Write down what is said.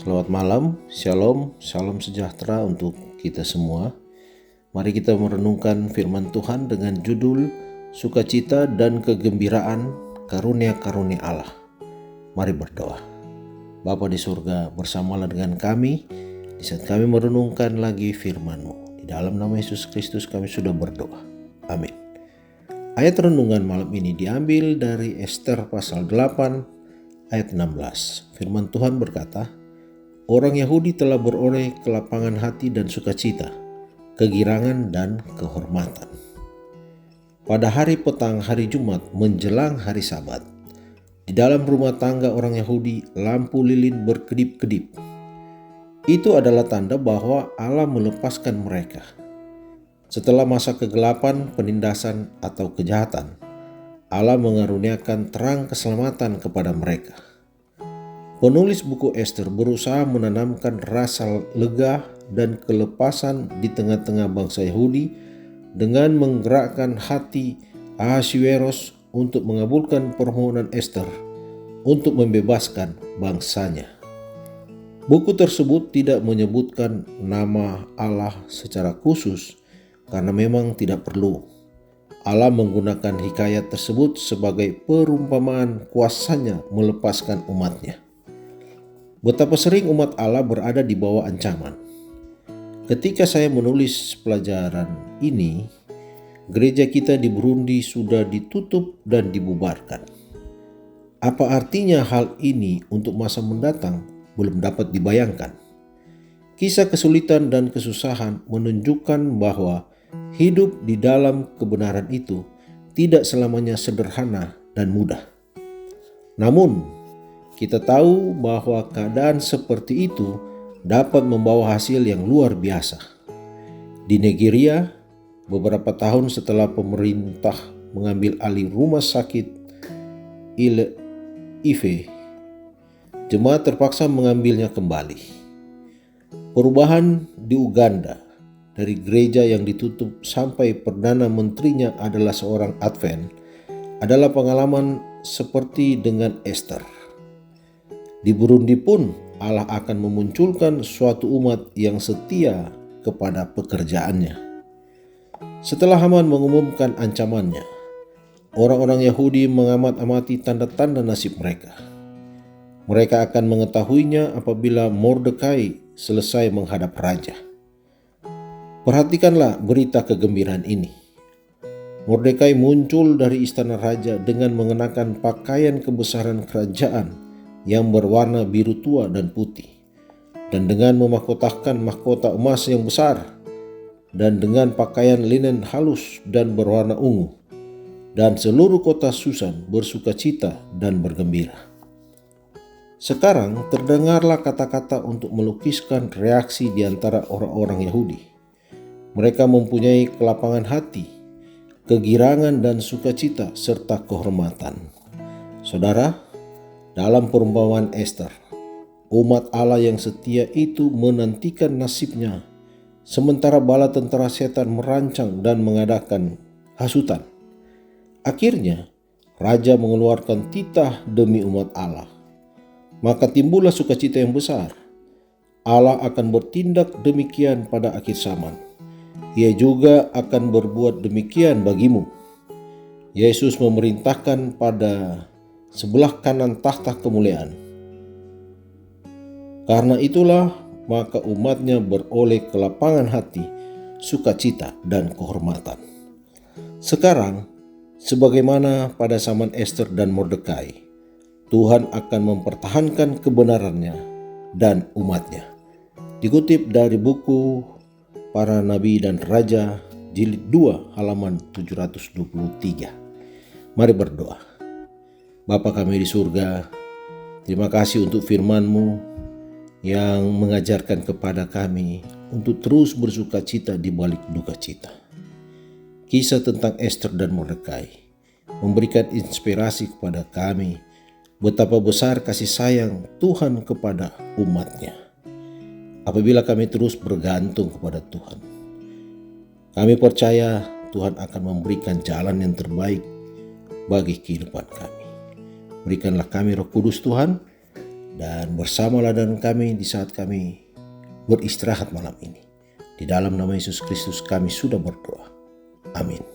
Selamat malam, shalom, salam sejahtera untuk kita semua. Mari kita merenungkan firman Tuhan dengan judul Sukacita dan Kegembiraan Karunia-Karunia Allah. Mari berdoa. Bapa di surga, bersamalah dengan kami di saat kami merenungkan lagi firman-Mu. Di dalam nama Yesus Kristus kami sudah berdoa. Amin. Ayat renungan malam ini diambil dari Ester pasal 8 ayat 16. Firman Tuhan berkata, orang Yahudi telah beroleh kelapangan hati dan sukacita, kegirangan dan kehormatan. Pada hari petang hari Jumat menjelang hari Sabat, di dalam rumah tangga orang Yahudi lampu lilin berkedip-kedip. Itu adalah tanda bahwa Allah melepaskan mereka. Setelah masa kegelapan, penindasan atau kejahatan, Allah mengaruniakan terang keselamatan kepada mereka. Penulis buku Ester berusaha menanamkan rasa lega dan kelepasan di tengah-tengah bangsa Yahudi dengan menggerakkan hati Ahasweros untuk mengabulkan permohonan Ester untuk membebaskan bangsanya. Buku tersebut tidak menyebutkan nama Allah secara khusus karena memang tidak perlu. Allah menggunakan hikayat tersebut sebagai perumpamaan kuasanya melepaskan umatnya. Betapa sering umat Allah berada di bawah ancaman. Ketika saya menulis pelajaran ini, gereja kita di Burundi sudah ditutup dan dibubarkan. Apa artinya hal ini untuk masa mendatang belum dapat dibayangkan. Kisah kesulitan dan kesusahan menunjukkan bahwa hidup di dalam kebenaran itu tidak selamanya sederhana dan mudah. Namun, kita tahu bahwa keadaan seperti itu dapat membawa hasil yang luar biasa. Di Nigeria, beberapa tahun setelah pemerintah mengambil alih rumah sakit Ile-Ife, jemaat terpaksa mengambilnya kembali. Perubahan di Uganda, dari gereja yang ditutup sampai Perdana Menterinya adalah seorang Advent, adalah pengalaman seperti dengan Ester. Di Burundi pun Allah akan memunculkan suatu umat yang setia kepada pekerjaannya. Setelah Haman mengumumkan ancamannya, orang-orang Yahudi mengamat-amati tanda-tanda nasib mereka. Mereka akan mengetahuinya apabila Mordekai selesai menghadap raja. Perhatikanlah berita kegembiraan ini. Mordekai muncul dari istana raja dengan mengenakan pakaian kebesaran kerajaan yang berwarna biru tua dan putih, dan dengan memahkotakan mahkota emas yang besar, dan dengan pakaian linen halus dan berwarna ungu, dan seluruh kota Susan bersukacita dan bergembira. Sekarang terdengarlah kata-kata untuk melukiskan reaksi di antara orang-orang Yahudi. Mereka mempunyai kelapangan hati, kegirangan dan sukacita serta kehormatan. Saudara, dalam perumpamaan Ester, umat Allah yang setia itu menantikan nasibnya, sementara bala tentara setan merancang dan mengadakan hasutan. Akhirnya, raja mengeluarkan titah demi umat Allah. Maka timbullah sukacita yang besar. Allah akan bertindak demikian pada akhir zaman. Ia juga akan berbuat demikian bagimu. Yesus memerintahkan pada sebelah kanan tahta kemuliaan. Karena itulah maka umatnya beroleh kelapangan hati, sukacita dan kehormatan. Sekarang, sebagaimana pada zaman Ester dan Mordekai, Tuhan akan mempertahankan kebenarannya dan umatnya. Dikutip dari buku Para Nabi dan Raja jilid 2 halaman 723. Mari berdoa. Bapa kami di surga, terima kasih untuk firman-Mu yang mengajarkan kepada kami untuk terus bersukacita di balik duka cita. Kisah tentang Ester dan Mordekai memberikan inspirasi kepada kami betapa besar kasih sayang Tuhan kepada umat-Nya. Apabila kami terus bergantung kepada Tuhan, kami percaya Tuhan akan memberikan jalan yang terbaik bagi kehidupan kami. Berikanlah kami Roh Kudus Tuhan, dan bersamalah dengan kami di saat kami beristirahat malam ini. Di dalam nama Yesus Kristus kami sudah berdoa. Amin.